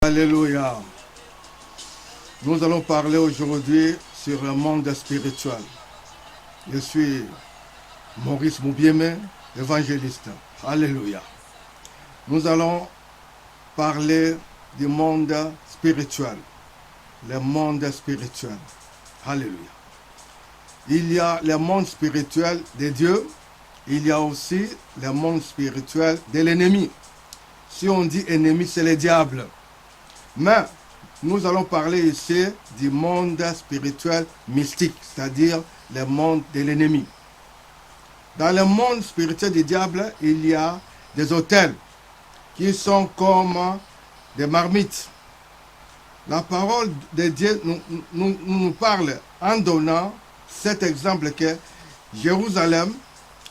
Alléluia. Nous allons parler aujourd'hui sur le monde spirituel. Je suis Maurice Moubieme, évangéliste. Alléluia. Nous allons parler du monde spirituel. Le monde spirituel. Alléluia. Il y a le monde spirituel de Dieu. Il y a aussi le monde spirituel de l'ennemi. Si on dit ennemi, c'est le diable. Mais nous allons parler ici du monde spirituel mystique, c'est-à-dire le monde de l'ennemi. Dans le monde spirituel du diable, il y a des autels qui sont comme des marmites. La parole de Dieu nous parle en donnant cet exemple que Jérusalem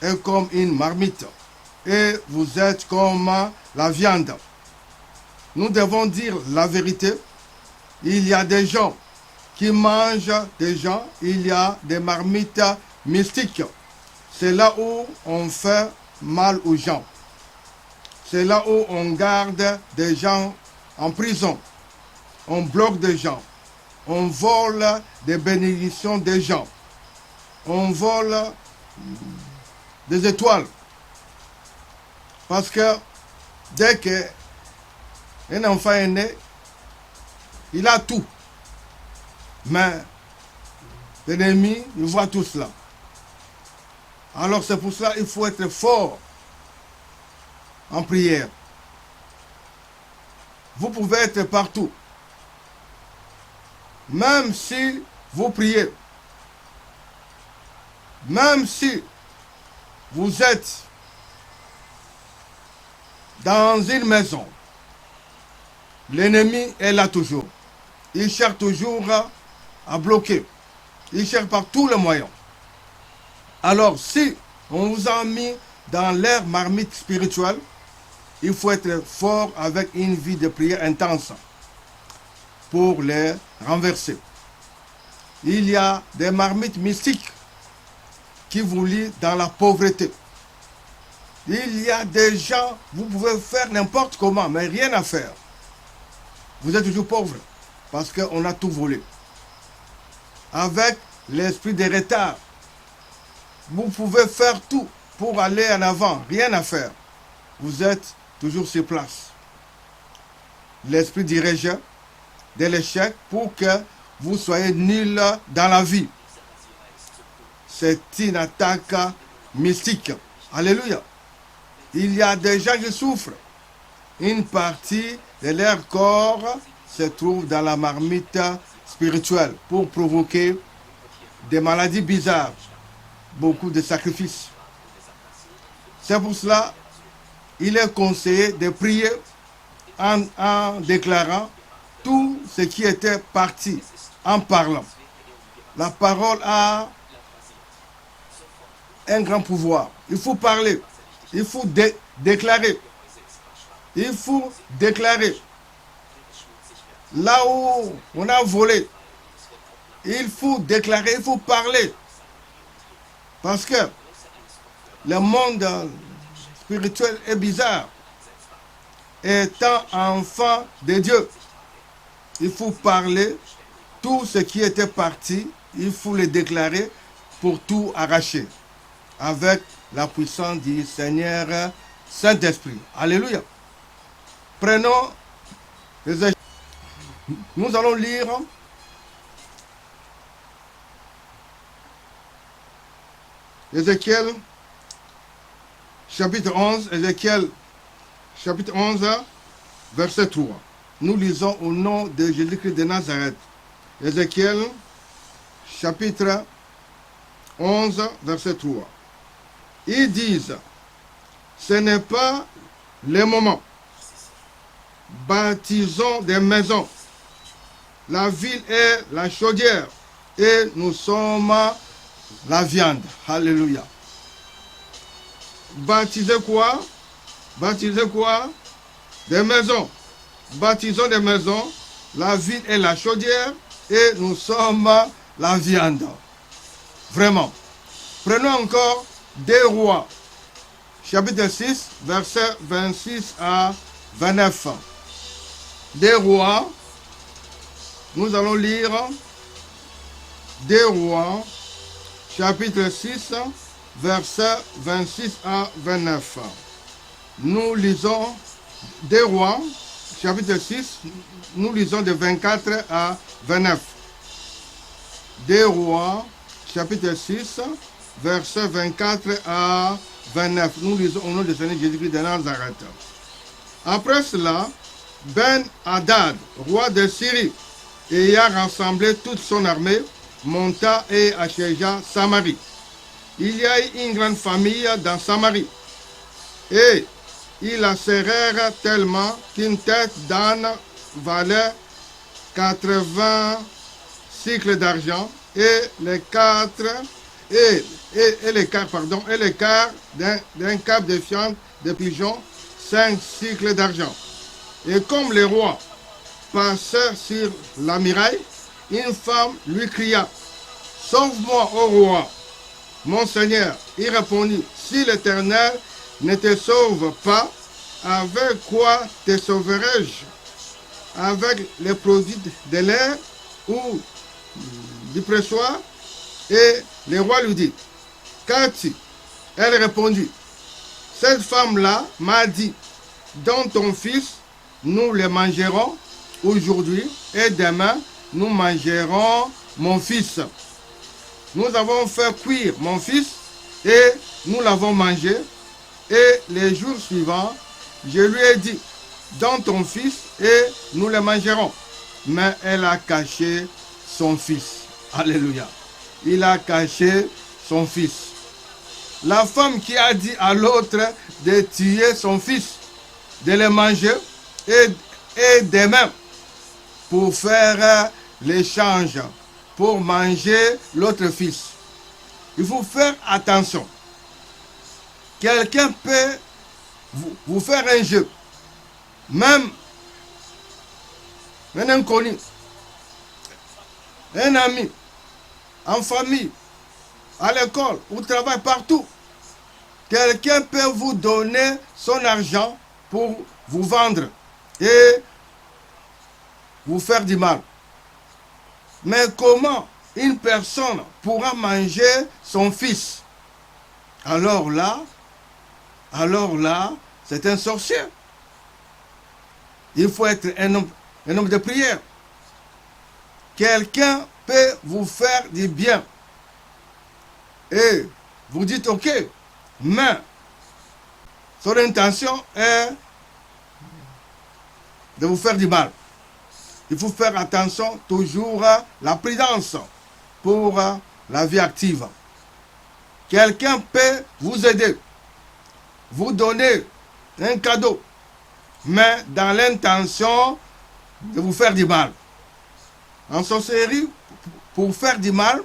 est comme une marmite et vous êtes comme la viande. Nous devons dire la vérité. Il y a des gens qui mangent des gens, il y a des marmites mystiques. C'est là où on fait mal aux gens. C'est là où on garde des gens en prison. On bloque des gens. On vole des bénédictions des gens. On vole des étoiles. Parce que dès que un enfant est né, il a tout. Mais l'ennemi, il voit tout cela. Alors c'est pour cela qu'il faut être fort en prière. Vous pouvez être partout. Même si vous priez. Même si vous êtes dans une maison. L'ennemi est là toujours. Il cherche toujours à bloquer. Il cherche par tous les moyens. Alors, si on vous a mis dans l'ère marmite spirituelle, il faut être fort avec une vie de prière intense pour les renverser. Il y a des marmites mystiques qui vous lient dans la pauvreté. Il y a des gens, vous pouvez faire n'importe comment, mais rien à faire. Vous êtes toujours pauvre parce qu'on a tout volé. Avec l'esprit de retard, vous pouvez faire tout pour aller en avant, rien à faire. Vous êtes toujours sur place. L'esprit du rejet, de l'échec, pour que vous soyez nul dans la vie. C'est une attaque mystique. Alléluia. Il y a des gens qui souffrent. Une partie de leur corps se trouve dans la marmite spirituelle pour provoquer des maladies bizarres, beaucoup de sacrifices. C'est pour cela qu'il est conseillé de prier en déclarant tout ce qui était parti, en parlant. La parole a un grand pouvoir. Il faut parler, il faut déclarer. Il faut déclarer. Là où on a volé, il faut déclarer, il faut parler. Parce que le monde spirituel est bizarre. Étant enfant de Dieu, il faut parler. Tout ce qui était parti, il faut le déclarer pour tout arracher. Avec la puissance du Seigneur Saint-Esprit. Alléluia. Prenons les échecs. Nous allons lire Ézéchiel chapitre 11, Ézéchiel chapitre 11, verset 3. Nous lisons au nom de Jésus-Christ de Nazareth. Ézéchiel chapitre 11, verset 3. Ils disent, ce n'est pas le moment. Bâtissons des maisons. La ville est la chaudière et nous sommes la viande. Alléluia. Baptisez quoi? Baptisez quoi? Des maisons. Baptisons des maisons. La ville est la chaudière et nous sommes la viande. Vraiment. Prenons encore 2 Rois, chapitre 6, verset 26 à 29. des Rois, nous allons lire des Rois, chapitre 6, versets 26 à 29. Nous lisons des Rois, chapitre 6, nous lisons de 24 à 29. Des Rois, chapitre 6, versets 24 à 29. Nous lisons au nom de Seigneur Jésus-Christ de Nazareth. Après cela, Ben-Hadad, roi de Syrie, ayant rassemblé toute son armée, monta et assiégea Samarie. Il y a eu une grande famille dans Samarie. Et ils la serrèrent tellement qu'une tête d'âne valait 80 cycles d'argent et les quart d'un cap de fiente de pigeon 5 cycles d'argent. Et comme le roi passait sur la muraille, une femme lui cria: sauve-moi, ô roi, mon Seigneur. Il répondit: si l'Éternel ne te sauve pas, avec quoi te sauverai-je? Avec les produits de l'air ou du pressoir? Et le roi lui dit: qu'as-tu? Elle répondit: cette femme-là m'a dit, dans ton fils, nous le mangerons aujourd'hui et demain, nous mangerons mon fils. Nous avons fait cuire mon fils et nous l'avons mangé. Et les jours suivants, je lui ai dit, dans ton fils et nous le mangerons. Mais elle a caché son fils. Alléluia. Il a caché son fils. La femme qui a dit à l'autre de tuer son fils, de le manger et demain pour faire l'échange, pour manger l'autre fils. Il faut faire attention. Quelqu'un peut vous faire un jeu, même un inconnu, un ami, en famille, à l'école, au travail, partout. Quelqu'un peut vous donner son argent pour vous vendre et vous faire du mal. Mais comment une personne pourra manger son fils? Alors là, c'est un sorcier. Il faut être un homme de prière. Quelqu'un peut vous faire du bien. Et vous dites ok, mais son intention est de vous faire du mal. Il faut faire attention toujours à la prudence pour la vie active. Quelqu'un peut vous aider, vous donner un cadeau, mais dans l'intention de vous faire du mal. En sorcellerie, pour faire du mal,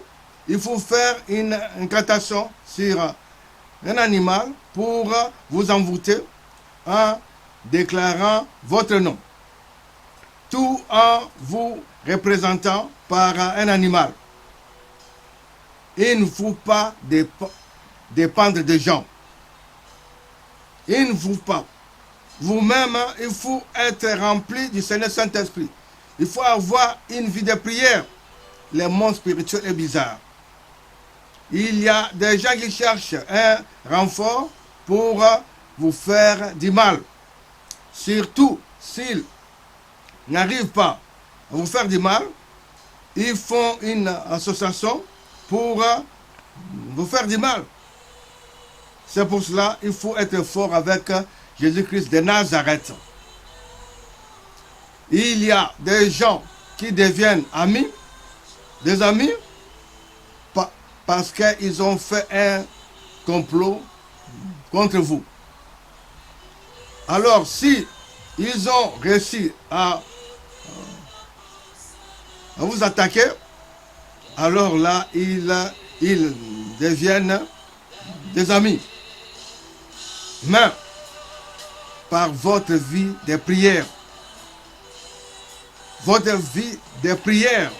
il faut faire une incantation sur un animal pour vous envoûter en déclarant votre nom, tout en vous représentant par un animal. Il ne faut pas dépendre des gens. Il ne faut pas. Vous-même, il faut être rempli du Seigneur Saint-Esprit. Il faut avoir une vie de prière. Le monde spirituel est bizarre. Il y a des gens qui cherchent un renfort pour vous faire du mal. Surtout s'ils n'arrivent pas à vous faire du mal, ils font une association pour vous faire du mal. C'est pour cela qu'il faut être fort avec Jésus-Christ de Nazareth. Il y a des gens qui deviennent amis, des amis, parce qu'ils ont fait un complot contre vous. Alors, si ils ont réussi à vous attaquer, alors là, ils deviennent des amis. Mais, par votre vie de prière, votre vie de prière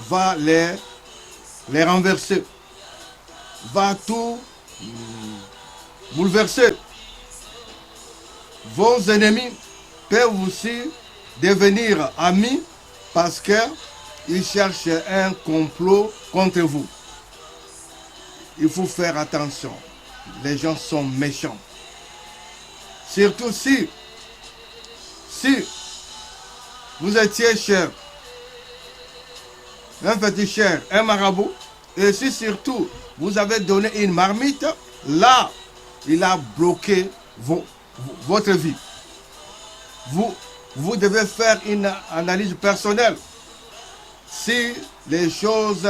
va les renverser, va tout bouleverser. Vos ennemis peuvent aussi devenir amis parce qu'ils cherchent un complot contre vous. Il faut faire attention. Les gens sont méchants. Surtout si vous étiez chez un féticheur, un marabout, et si surtout vous avez donné une marmite, là, il a bloqué votre vie. Vous devez faire une analyse personnelle. Si les choses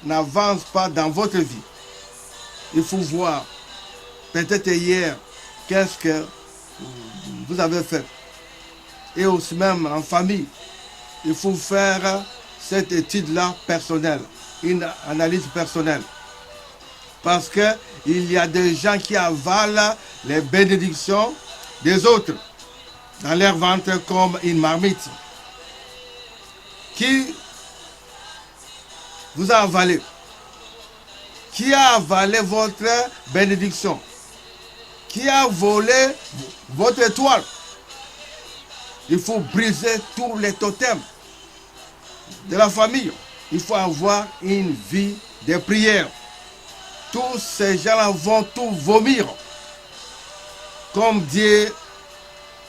n'avancent pas dans votre vie, il faut voir, peut-être hier, qu'est-ce que vous avez fait. Et aussi même en famille, il faut faire cette étude-là personnelle, une analyse personnelle. Parce qu'il y a des gens qui avalent les bénédictions des autres dans leur ventre comme une marmite. Qui vous a avalé? Qui a avalé votre bénédiction? Qui a volé votre étoile? Il faut briser tous les totems de la famille. Il faut avoir une vie de prière. Tous ces gens-là vont tout vomir. Comme Dieu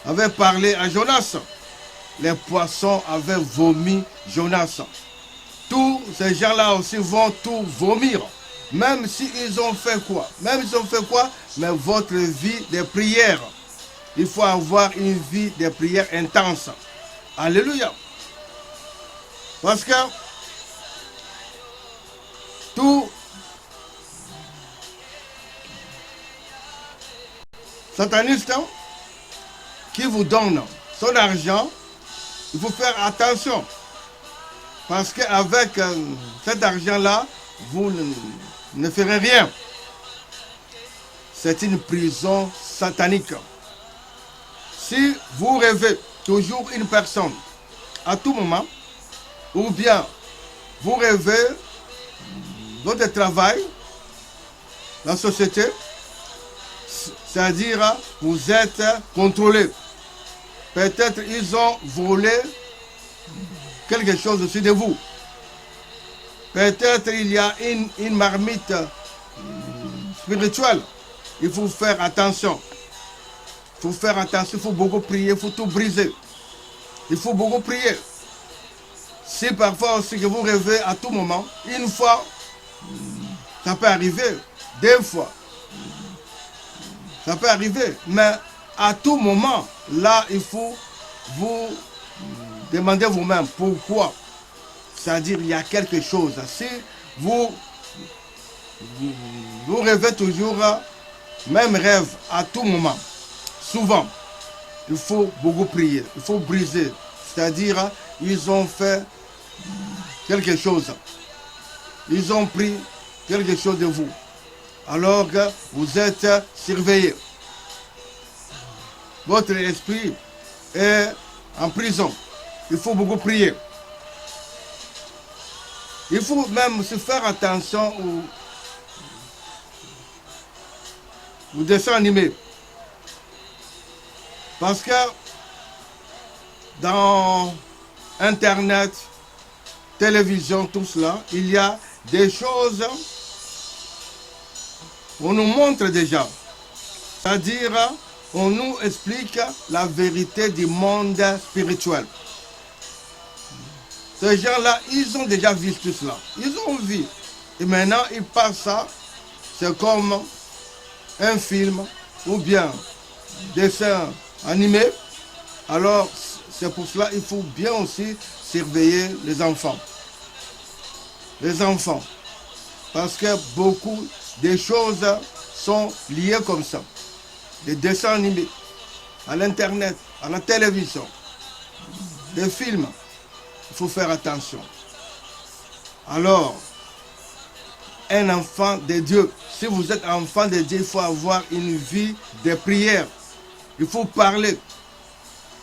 avait parlé à Jonas. Les poissons avaient vomi Jonas. Tous ces gens-là aussi vont tout vomir. Même s'ils ont fait quoi? Même s'ils ont fait quoi? Mais votre vie de prière. Il faut avoir une vie de prière intense. Alléluia. Parce que tout sataniste qui vous donne son argent, il faut faire attention. Parce qu'avec cet argent-là, vous ne ferez rien. C'est une prison satanique. Si vous rêvez toujours une personne à tout moment, ou bien vous rêvez votre travail, la société, c'est-à-dire vous êtes contrôlé. Peut-être ils ont volé quelque chose aussi de vous. Peut-être il y a une marmite spirituelle. Il faut faire attention. Il faut faire attention, il faut beaucoup prier, il faut tout briser. Il faut beaucoup prier. Si parfois aussi que vous rêvez à tout moment, une fois, ça peut arriver, deux fois, ça peut arriver, mais à tout moment, là, il faut vous demander vous-même pourquoi. C'est-à-dire, il y a quelque chose. Si vous rêvez toujours, même rêve à tout moment, souvent, il faut beaucoup prier, il faut briser. C'est-à-dire, ils ont fait quelque chose. Ils ont pris quelque chose de vous. Alors que vous êtes surveillé. Votre esprit est en prison. Il faut beaucoup prier. Il faut même se faire attention aux dessins animés. Parce que dans Internet, télévision, tout cela, il y a des choses qu'on nous montre déjà. C'est-à-dire, on nous explique la vérité du monde spirituel. Ces gens-là, ils ont déjà vu tout cela. Ils ont vu. Et maintenant, ils passent ça. C'est comme un film ou bien dessin animé. Alors, c'est pour cela qu'il faut bien aussi surveiller les enfants. Les enfants. Parce que beaucoup de choses sont liées comme ça. Des dessins animés, à l'internet, à la télévision, des films. Il faut faire attention. Alors, un enfant de Dieu, si vous êtes enfant de Dieu, il faut avoir une vie de prière. Il faut parler.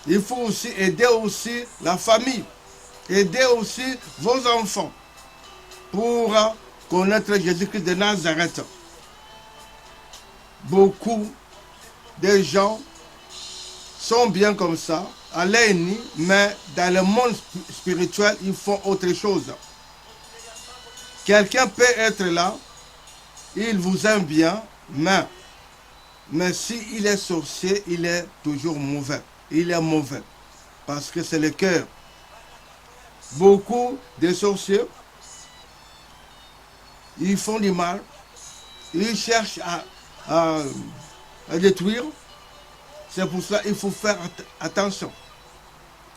Il faut aussi aider aussi la famille. Aider aussi vos enfants pour connaître Jésus-Christ de Nazareth. Beaucoup de gens sont bien comme ça, à l'œil nu, mais dans le monde spirituel, ils font autre chose. Quelqu'un peut être là, il vous aime bien, mais s'il est sorcier, il est toujours mauvais. Il est mauvais. Parce que c'est le cœur. Beaucoup de sorciers, ils font du mal. Ils cherchent à détruire. C'est pour cela qu'il faut faire attention.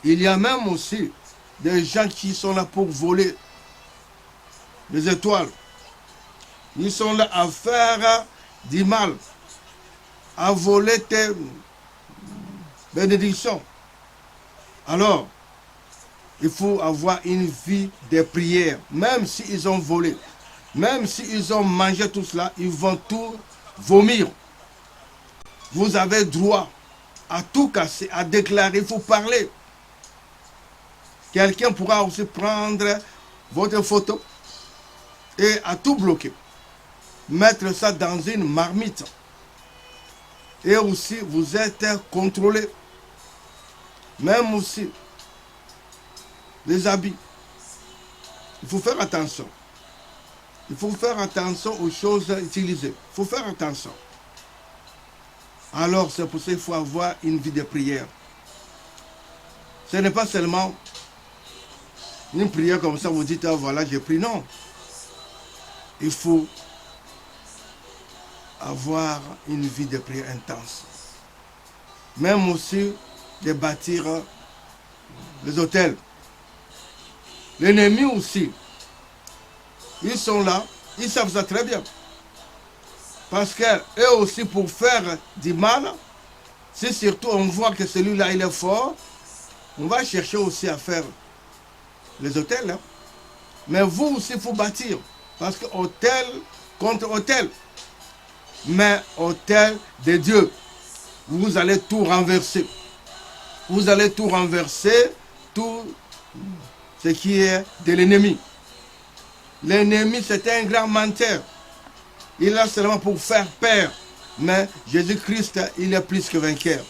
Il y a même aussi des gens qui sont là pour voler les étoiles. Ils sont là à faire du mal, à voler tes bénédictions. Alors, il faut avoir une vie de prière. Même s'ils ont volé, même s'ils ont mangé tout cela, ils vont tout vomir. Vous avez droit à tout casser, à déclarer, il faut parler. Quelqu'un pourra aussi prendre votre photo et à tout bloquer. Mettre ça dans une marmite. Et aussi, vous êtes contrôlé. Même aussi, les habits. Il faut faire attention. Il faut faire attention aux choses utilisées. Il faut faire attention. Alors, c'est pour ça qu'il faut avoir une vie de prière. Ce n'est pas seulement une prière comme ça, vous dites, ah, voilà, j'ai prié. Non. Il faut avoir une vie de prière intense. Même aussi de bâtir les hôtels. L'ennemi aussi, ils sont là, ils savent ça très bien. Parce qu'eux aussi, pour faire du mal, si surtout on voit que celui-là, il est fort, on va chercher aussi à faire les hôtels. Hein. Mais vous aussi, il faut bâtir. Parce que hôtel contre hôtel. Mais hôtel de Dieu, vous allez tout renverser. Vous allez tout renverser, tout ce qui est de l'ennemi. L'ennemi, c'est un grand menteur. Il est là seulement pour faire peur. Mais Jésus-Christ, il est plus que vainqueur.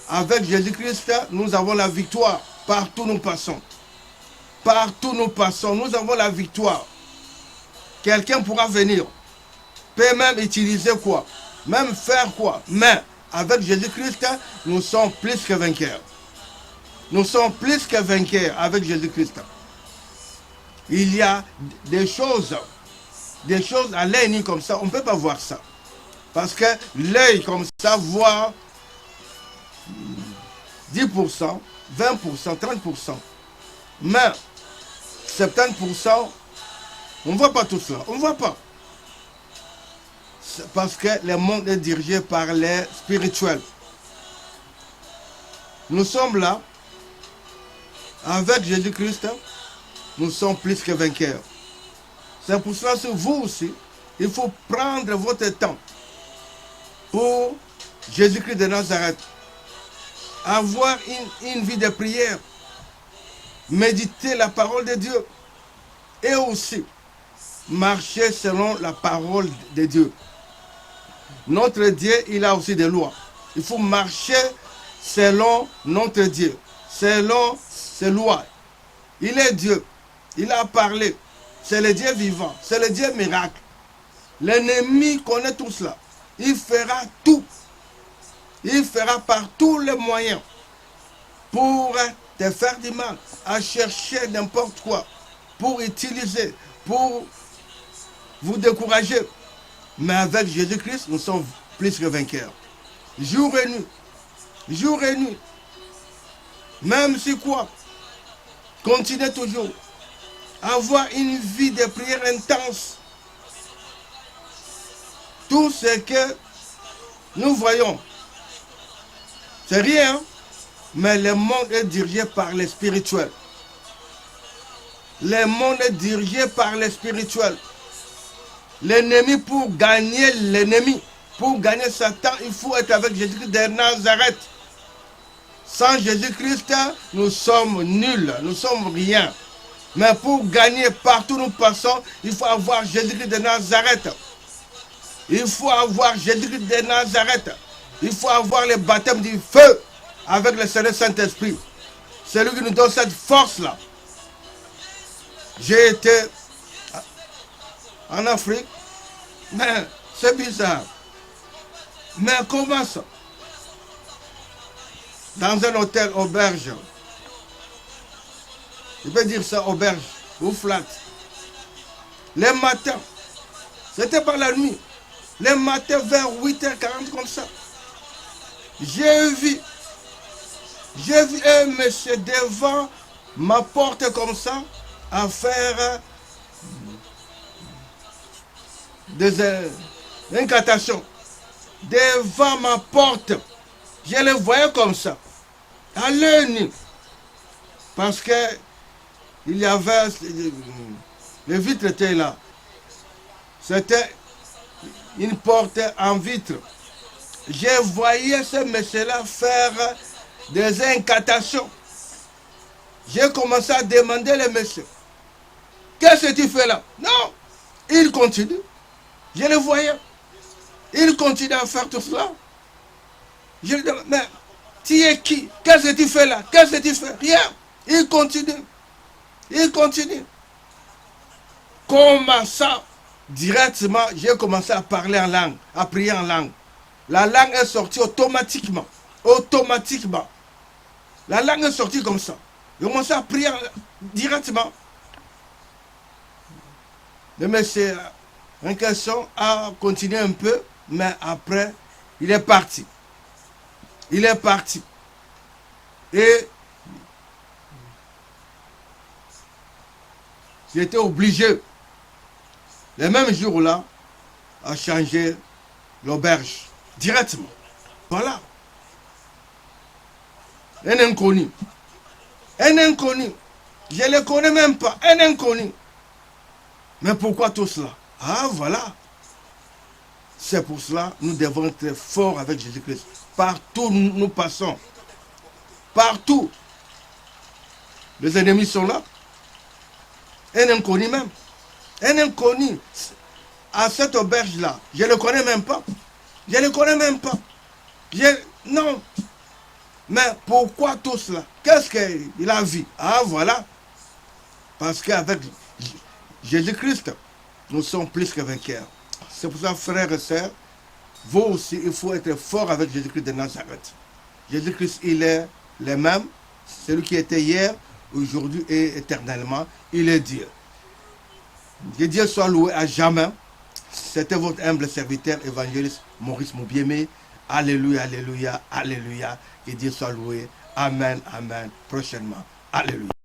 Avec Jésus-Christ, nous avons la victoire. Partout nous passons. Partout nous passons, nous avons la victoire. Quelqu'un pourra venir. Peut même utiliser quoi? Même faire quoi? Mais avec Jésus-Christ, nous sommes plus que vainqueurs. Nous sommes plus que vainqueurs avec Jésus-Christ. Il y a des choses à l'œil nu comme ça, on ne peut pas voir ça. Parce que l'œil comme ça voit 10%, 20%, 30%. Mais 70%, on ne voit pas tout cela. On ne voit pas. Parce que le monde est dirigé par les spirituels. Nous sommes là, avec Jésus-Christ, nous sommes plus que vainqueurs. C'est pour cela que vous aussi, il faut prendre votre temps pour Jésus-Christ de Nazareth. Avoir une vie de prière. Méditer la parole de Dieu. Et aussi, marcher selon la parole de Dieu. Notre Dieu, il a aussi des lois. Il faut marcher selon notre Dieu, selon ses lois. Il est Dieu. Il a parlé. C'est le Dieu vivant. C'est le Dieu miracle. L'ennemi connaît tout cela. Il fera tout. Il fera par tous les moyens pour te faire du mal, à chercher n'importe quoi, pour utiliser, pour vous décourager. Mais avec Jésus-Christ, nous sommes plus que vainqueurs. Jour et nuit. Jour et nuit. Même si quoi? Continuez toujours. Avoir une vie de prière intense. Tout ce que nous voyons, c'est rien. Mais le monde est dirigé par les spirituels. Le monde est dirigé par les spirituels. L'ennemi, pour gagner l'ennemi, pour gagner Satan, il faut être avec Jésus-Christ de Nazareth. Sans Jésus-Christ, nous sommes nuls, nous sommes rien. Mais pour gagner partout où nous passons, il faut avoir Jésus-Christ de Nazareth. Il faut avoir Jésus-Christ de Nazareth. Il faut avoir le baptême du feu. avec le Seigneur Saint-Esprit. C'est lui qui nous donne cette force-là. J'ai été en Afrique, mais c'est bizarre. Mais comment ça? Dans un hôtel auberge. Je peux dire ça, auberge ou flat. Les matins, c'était pas la nuit. Les matins vers 8h40 comme ça. J'ai vu un monsieur devant ma porte comme ça à faire des incantations. Devant ma porte. Je le voyais comme ça. À l'œil nu. Parce que il y avait... Les vitres étaient là. C'était une porte en vitre. Je voyais ce monsieur-là faire des incantations. J'ai commencé à demander le monsieur. Qu'est-ce que tu fais là? Non. Il continue. Je le voyais. Il continue à faire tout cela. Je lui demande, mais tu es qui? Qu'est-ce que tu fais là? Qu'est-ce que tu fais? Rien. Il continue. Il continue. Comment ça? Directement, j'ai commencé à parler en langue, à prier en langue. La langue est sortie automatiquement. Automatiquement. La langue est sortie comme ça. J'ai commencé à prier directement. Le monsieur en question a continué un peu, mais après, il est parti. Il est parti. Et j'étais obligé, le même jour-là, à changer l'auberge directement. Voilà. Un inconnu. Un inconnu. Je ne le connais même pas. Un inconnu. Mais pourquoi tout cela? Ah, voilà. C'est pour cela que nous devons être forts avec Jésus-Christ. Partout nous passons. Partout. Les ennemis sont là. Un inconnu même. Un inconnu. À cette auberge-là. Je ne le connais même pas. Je ne le connais même pas. Non. Mais pourquoi tout cela? Qu'est-ce qu'il a vu? Ah, voilà. Parce qu'avec Jésus-Christ, nous sommes plus que vainqueurs. C'est pour ça, frères et sœurs, vous aussi, il faut être fort avec Jésus-Christ de Nazareth. Jésus-Christ, il est le même. Celui qui était hier, aujourd'hui et éternellement. Il est Dieu. Que Dieu soit loué à jamais. C'était votre humble serviteur, évangéliste Maurice Moubiémé. Alléluia, alléluia, alléluia. Que Dieu soit loué. Amen, amen. Prochainement. Alléluia.